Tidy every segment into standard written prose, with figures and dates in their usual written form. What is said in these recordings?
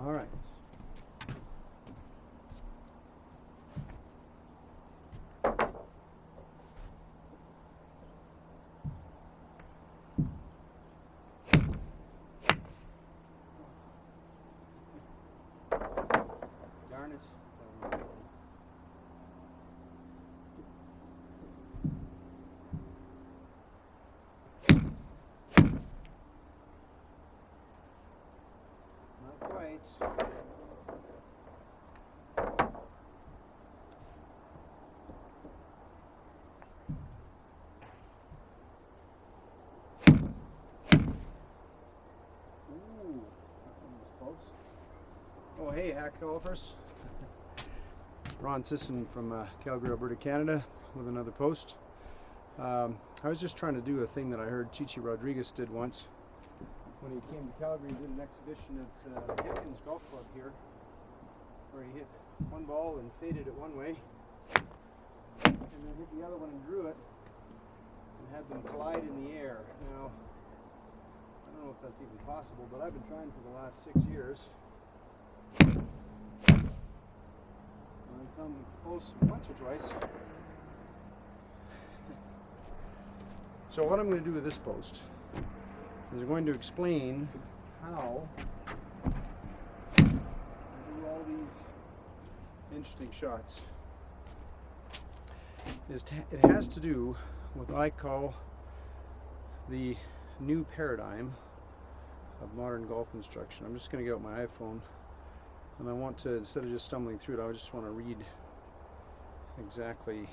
All right. Darn it. Not quite. Ooh, that one was close. Oh, hey, hack golfers. Ron Sisson from Calgary, Alberta, Canada, with another post. I was just trying to do a thing that I heard Chichi Rodriguez did once when he came to Calgary and did an exhibition at Hampton's Golf Club here, where he hit one ball and faded it one way, and then hit the other one and drew it, and had them collide in the air. Now, I don't know if that's even possible, but I've been trying for the last 6 years. I come close once or twice. So what I'm going to do with this post is I'm going to explain how I do all these interesting shots. It has to do with what I call the new paradigm of modern golf instruction. I'm just going to get out my iPhone, and I want to, instead of just stumbling through it, I just want to read exactly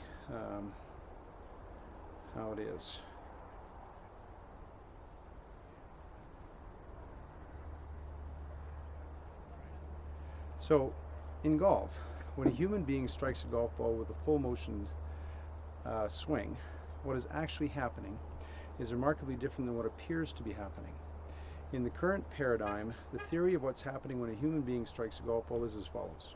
how it is. So, in golf, when a human being strikes a golf ball with a full motion swing, what is actually happening is remarkably different than what appears to be happening. In the current paradigm, the theory of what's happening when a human being strikes a golf ball is as follows.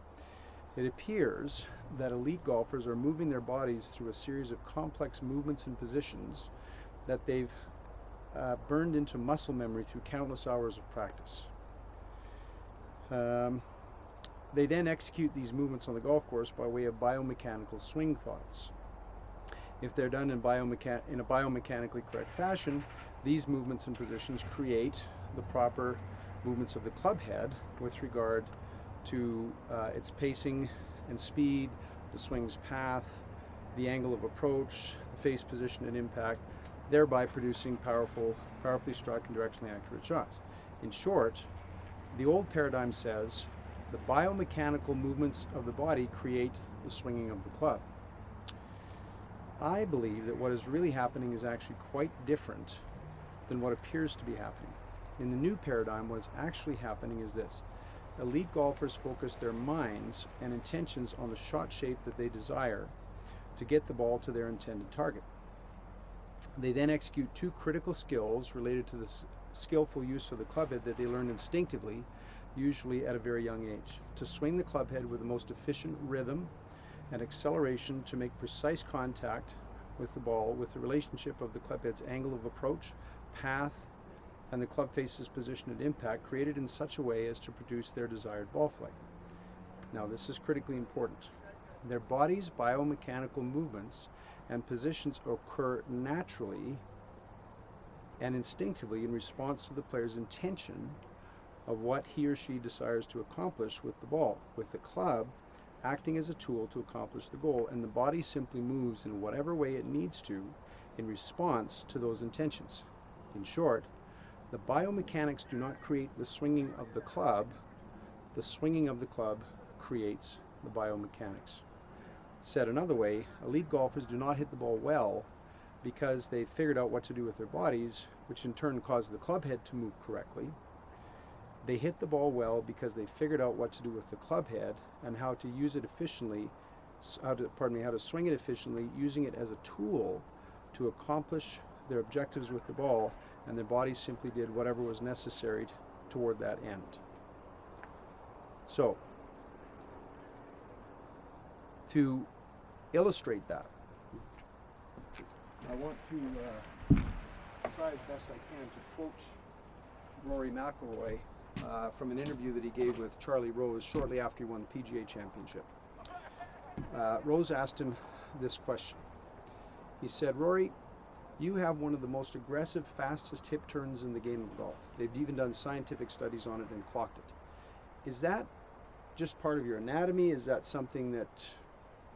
It appears that elite golfers are moving their bodies through a series of complex movements and positions that they've burned into muscle memory through countless hours of practice. They then execute these movements on the golf course by way of biomechanical swing thoughts. If they're done in a biomechanically correct fashion, these movements and positions create the proper movements of the club head with regard to its pacing and speed, the swing's path, the angle of approach, the face position and impact, thereby producing powerfully struck and directionally accurate shots. In short, the old paradigm says the biomechanical movements of the body create the swinging of the club. I believe that what is really happening is actually quite different than what appears to be happening. In the new paradigm, what is actually happening is this. Elite golfers focus their minds and intentions on the shot shape that they desire to get the ball to their intended target. They then execute two critical skills related to the skillful use of the clubhead that they learn instinctively, usually at a very young age, to swing the clubhead with the most efficient rhythm and acceleration to make precise contact with the ball with the relationship of the clubhead's angle of approach, path, and the club face's position and impact created in such a way as to produce their desired ball flight. Now, this is critically important. Their body's biomechanical movements and positions occur naturally and instinctively in response to the player's intention of what he or she desires to accomplish with the ball, with the club acting as a tool to accomplish the goal, and the body simply moves in whatever way it needs to in response to those intentions. In short, the biomechanics do not create the swinging of the club swinging of the club creates the biomechanics. Said another way, elite golfers do not hit the ball well because they figured out what to do with their bodies, which in turn caused the club head to move correctly. They hit the ball well because they figured out what to do with the club head and how to use it efficiently, how to swing it efficiently, using it as a tool to accomplish their objectives with the ball, and their bodies simply did whatever was necessary toward that end. So, to illustrate that, I want to try as best I can to quote Rory McIlroy from an interview that he gave with Charlie Rose shortly after he won the PGA Championship. Rose asked him this question. He said, Rory, you have one of the most aggressive, fastest hip turns in the game of golf. They've even done scientific studies on it and clocked it. Is that just part of your anatomy? Is that something that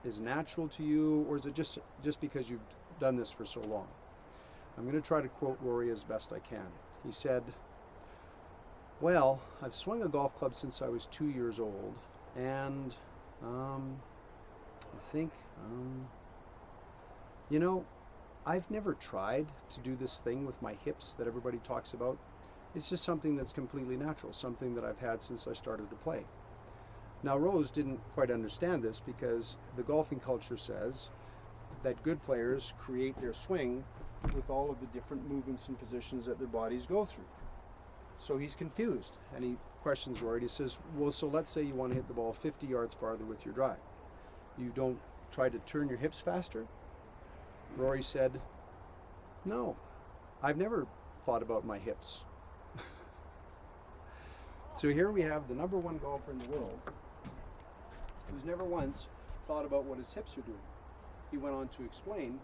is natural to you? Or is it just because you've done this for so long? I'm going to try to quote Rory as best I can. He said, well, I've swung a golf club since I was 2 years old, and I think, I've never tried to do this thing with my hips that everybody talks about. It's just something that's completely natural, something that I've had since I started to play. Now, Rose didn't quite understand this because the golfing culture says that good players create their swing with all of the different movements and positions that their bodies go through. So he's confused, and he questions Rory. He says, well, so let's say you want to hit the ball 50 yards farther with your drive. You don't try to turn your hips faster? Rory said, no, I've never thought about my hips. So here we have the number one golfer in the world who's never once thought about what his hips are doing. He went on to explain,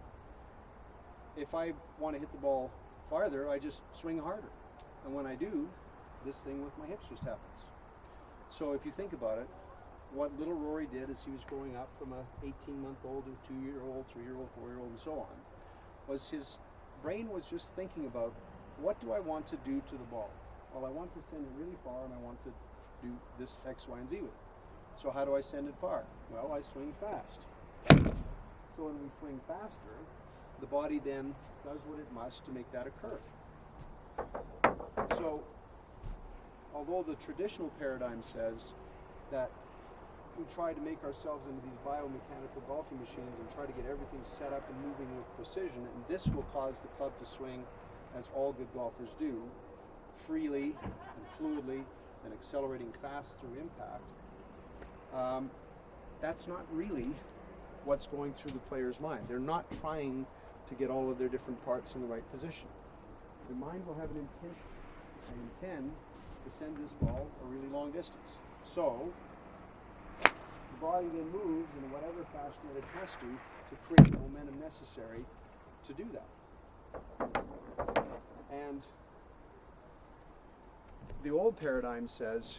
if I want to hit the ball farther, I just swing harder. And when I do, this thing with my hips just happens. So if you think about it, what little Rory did as he was growing up from a 18-month-old to 2-year-old, 3-year-old, 4-year-old, and so on, was his brain was just thinking about, what do I want to do to the ball? Well, I want to send it really far, and I want to do this X, Y, and Z with it. So how do I send it far? Well, I swing fast. So when we swing faster, the body then does what it must to make that occur. So, although the traditional paradigm says that we try to make ourselves into these biomechanical golfing machines and try to get everything set up and moving with precision, and this will cause the club to swing, as all good golfers do, freely and fluidly and accelerating fast through impact, that's not really what's going through the player's mind. They're not trying to get all of their different parts in the right position. Their mind will have an intention. I intend to send this ball a really long distance. So the body then moves in whatever fashion that it has to create the momentum necessary to do that. And the old paradigm says,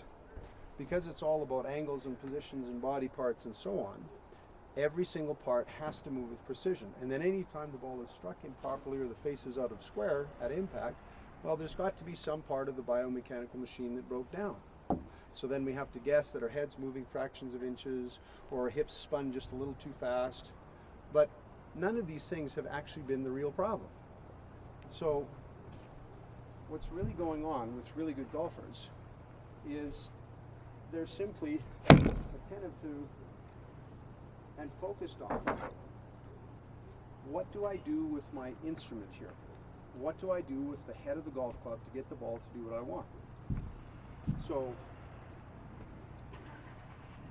because it's all about angles and positions and body parts and so on, every single part has to move with precision. And then any time the ball is struck improperly or the face is out of square at impact, well, there's got to be some part of the biomechanical machine that broke down. So then we have to guess that our head's moving fractions of inches or our hips spun just a little too fast. But none of these things have actually been the real problem. So what's really going on with really good golfers is they're simply attentive to and focused on, what do I do with my instrument here? What do I do with the head of the golf club to get the ball to do what I want? So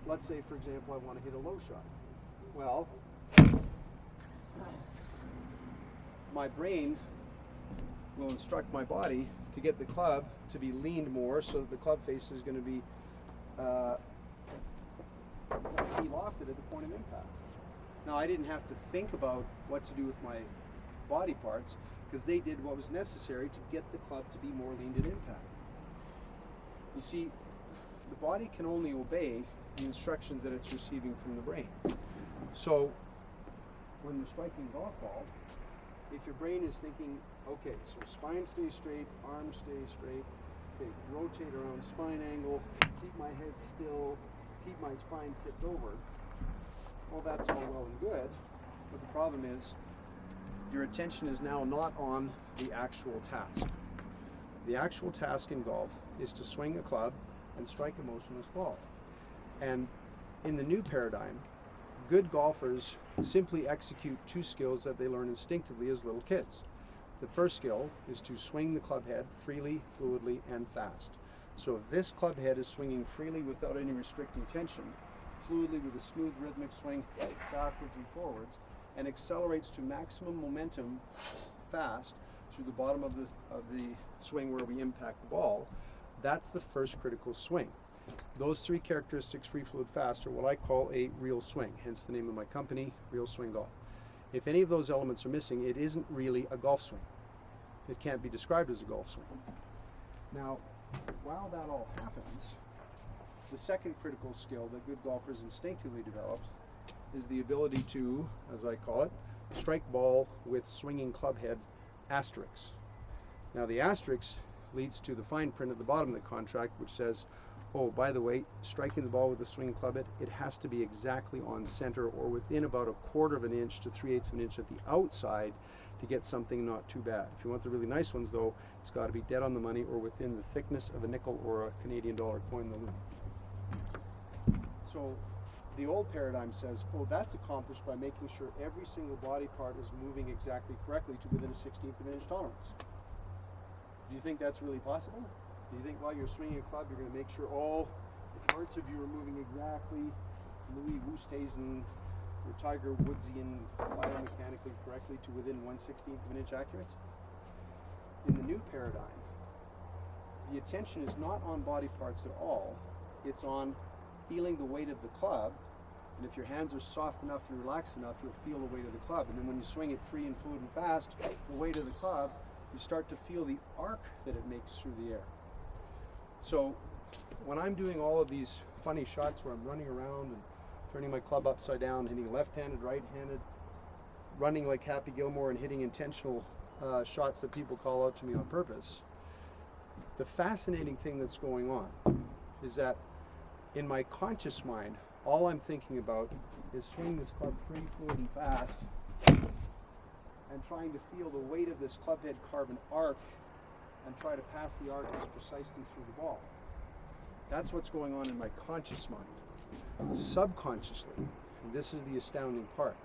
let's say, for example, I want to hit a low shot. Well, my brain will instruct my body to get the club to be leaned more so that the club face is going to be lofted at the point of impact. Now, I didn't have to think about what to do with my body parts because they did what was necessary to get the club to be more leaned at impact. You see, the body can only obey the instructions that it's receiving from the brain. So when you're striking a golf ball, if your brain is thinking, okay, so spine stays straight, arms stay straight, okay, rotate around spine angle, keep my head still, keep my spine tipped over, well, that's all well and good, but the problem is your attention is now not on the actual task. The actual task in golf is to swing a club and strike a motionless ball. And in the new paradigm, good golfers simply execute two skills that they learn instinctively as little kids. The first skill is to swing the club head freely, fluidly, and fast. So if this club head is swinging freely without any restricting tension, fluidly with a smooth rhythmic swing backwards and forwards, and accelerates to maximum momentum fast through the bottom of the swing where we impact the ball, That's the first critical swing. Those three characteristics, free fluid fast, are what I call a real swing, hence the name of my company, Real Swing Golf. If any of those elements are missing, it isn't really a golf swing. It can't be described as a golf swing. Now, while that all happens, the second critical skill that good golfers instinctively develop is the ability to, as I call it, strike ball with swinging club head asterisks. Now the asterisk leads to the fine print at the bottom of the contract, which says, oh, by the way, striking the ball with a swinging club head, it has to be exactly on center or within about 1/4 of an inch to 3/8 of an inch at the outside to get something not too bad. If you want the really nice ones though, it's got to be dead on the money or within the thickness of a nickel or a Canadian dollar coin in the loom. So the old paradigm says, oh, that's accomplished by making sure every single body part is moving exactly correctly to within a 1/16 of an inch tolerance. Do you think that's really possible? Do you think while you're swinging a club, you're going to make sure all the parts of you are moving exactly Louis Oosthuizen or Tiger Woodsian biomechanically correctly to within 1/16 of an inch accurate? In the new paradigm, the attention is not on body parts at all. It's on feeling the weight of the club, and if your hands are soft enough and relaxed enough, you'll feel the weight of the club. And then when you swing it free and fluid and fast, the weight of the club, you start to feel the arc that it makes through the air. So when I'm doing all of these funny shots where I'm running around and turning my club upside down, hitting left-handed, right-handed, running like Happy Gilmore and hitting intentional shots that people call out to me on purpose, the fascinating thing that's going on is that in my conscious mind, all I'm thinking about is swinging this club free, fluid, and fast, and trying to feel the weight of this club head carve an arc and try to pass the arc as precisely through the ball. That's what's going on in my conscious mind. Subconsciously, and this is the astounding part,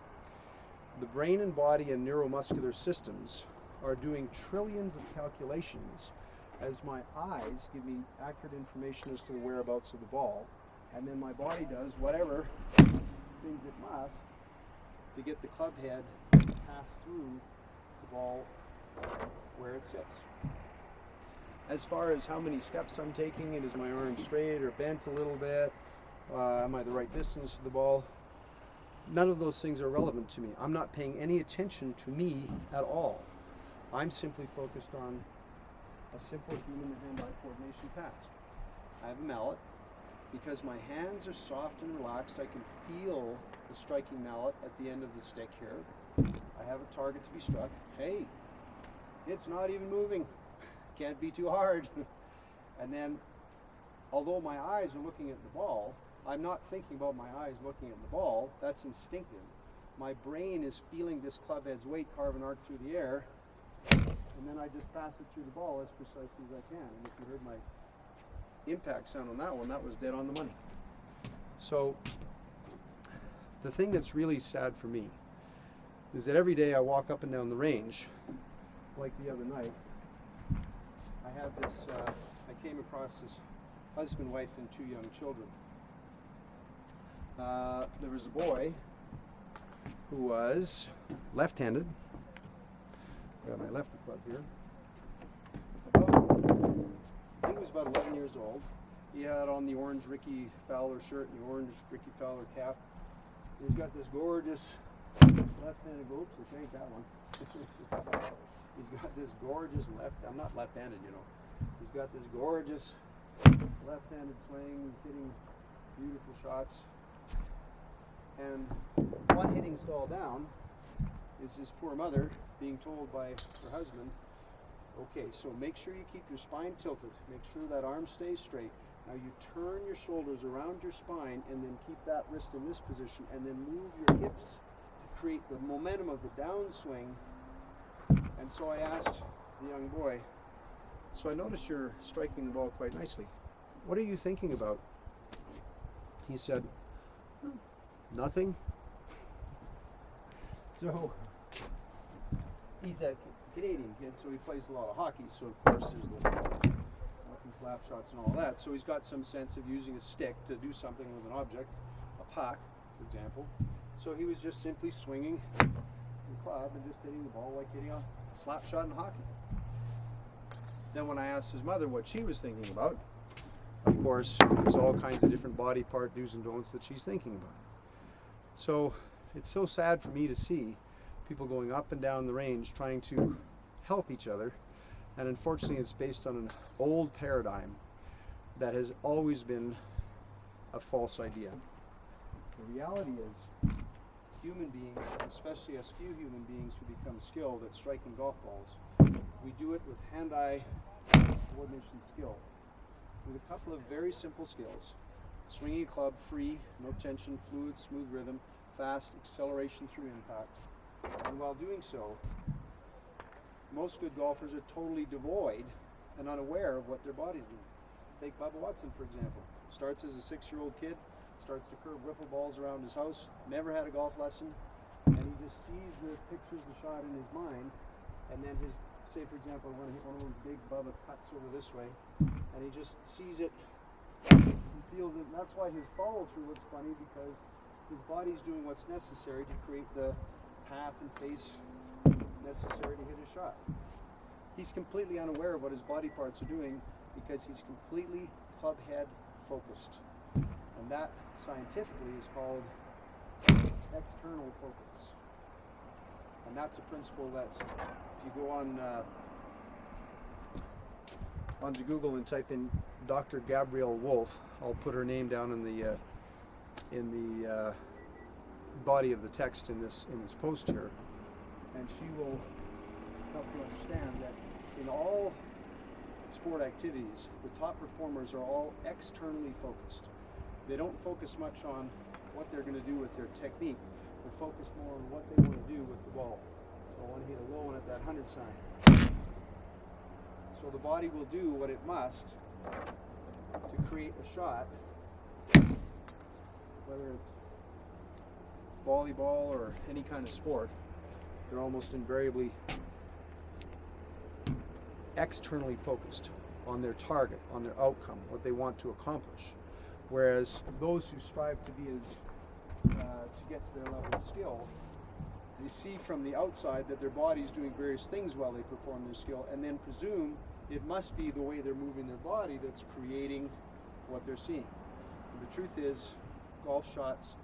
the brain and body and neuromuscular systems are doing trillions of calculations as my eyes give me accurate information as to the whereabouts of the ball, and then my body does whatever things it must to get the club head to pass through the ball where it sits. As far as how many steps I'm taking, is my arm straight or bent a little bit, am I the right distance to the ball, none of those things are relevant to me. I'm not paying any attention to me at all. I'm simply focused on a simple human and hand-eye coordination task. I have a mallet. Because my hands are soft and relaxed, I can feel the striking mallet at the end of the stick here. I have a target to be struck. Hey, it's not even moving. Can't be too hard. And then, although my eyes are looking at the ball, I'm not thinking about my eyes looking at the ball. That's instinctive. My brain is feeling this club head's weight carve an arc through the air, and then I just pass it through the ball as precisely as I can. And if you heard my impact sound on that one, that was dead on the money. So the thing that's really sad for me is that every day I walk up and down the range, like the other night, I had this, I came across this husband, wife, and 2 young children. There was a boy who was left-handed. I got my lefty club here. I think he was about 11 years old. He had on the orange Ricky Fowler shirt and the orange Ricky Fowler cap. He's got this gorgeous left-handed, oops, it ain't that one. He's got this gorgeous I'm not left-handed, you know. He's got this gorgeous left-handed swing. He's hitting beautiful shots. And one hitting stall down is his poor mother being told by her husband, okay, so make sure you keep your spine tilted. Make sure that arm stays straight. Now you turn your shoulders around your spine and then keep that wrist in this position and then move your hips to create the momentum of the downswing. And so I asked the young boy, so I noticed you're striking the ball quite nicely. What are you thinking about? He said, nothing. So he's a Canadian kid, so he plays a lot of hockey, so of course there's the hockey slap shots and all that. So he's got some sense of using a stick to do something with an object, a puck, for example. So he was just simply swinging the club and just hitting the ball like hitting a slap shot in hockey. Then when I asked his mother what she was thinking about, of course, there's all kinds of different body part do's and don'ts that she's thinking about. So it's so sad for me to see people going up and down the range trying to help each other, and unfortunately it's based on an old paradigm that has always been a false idea. The reality is, human beings, especially us few human beings who become skilled at striking golf balls, we do it with hand-eye coordination skill, with a couple of very simple skills: swinging a club free, no tension, fluid, smooth rhythm, fast acceleration through impact. And while doing so, most good golfers are totally devoid and unaware of what their body's doing. Take Bubba Watson, for example. Starts as a 6-year-old kid, starts to curve wiffle balls around his house, never had a golf lesson, and he just sees the pictures of the shot in his mind, and then his, say for example, I want to hit one of those big Bubba cuts over this way, and he just sees it, he feels it, and that's why his follow-through looks funny, because his body's doing what's necessary to create the path and face necessary to hit a shot. He's completely unaware of what his body parts are doing because he's completely club head focused. And that scientifically is called external focus. And that's a principle that if you go on onto Google and type in Dr. Gabrielle Wolf, I'll put her name down in the body of the text in this post here, and she will help you understand that in all sport activities, the top performers are all externally focused. They don't focus much on what they're going to do with their technique. They focus more on what they want to do with the ball. So I want to hit a low one at that 100 sign. So the body will do what it must to create a shot, whether it's volleyball or any kind of sport. They're almost invariably externally focused on their target, on their outcome, what they want to accomplish. Whereas those who strive to be to get to their level of skill, they see from the outside that their body is doing various things while they perform their skill, and then presume it must be the way they're moving their body that's creating what they're seeing. But the truth is, golf shots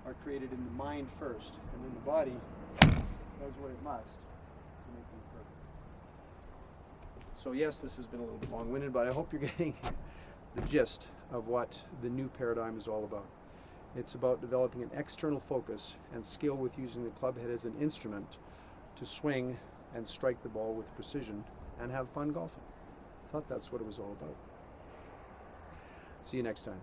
are created in the mind first, and then the body does what it must to make them perfect. So yes, this has been a little bit long-winded, but I hope you're getting the gist of what the new paradigm is all about. It's about developing an external focus and skill with using the club head as an instrument to swing and strike the ball with precision and have fun golfing. I thought that's what it was all about. See you next time.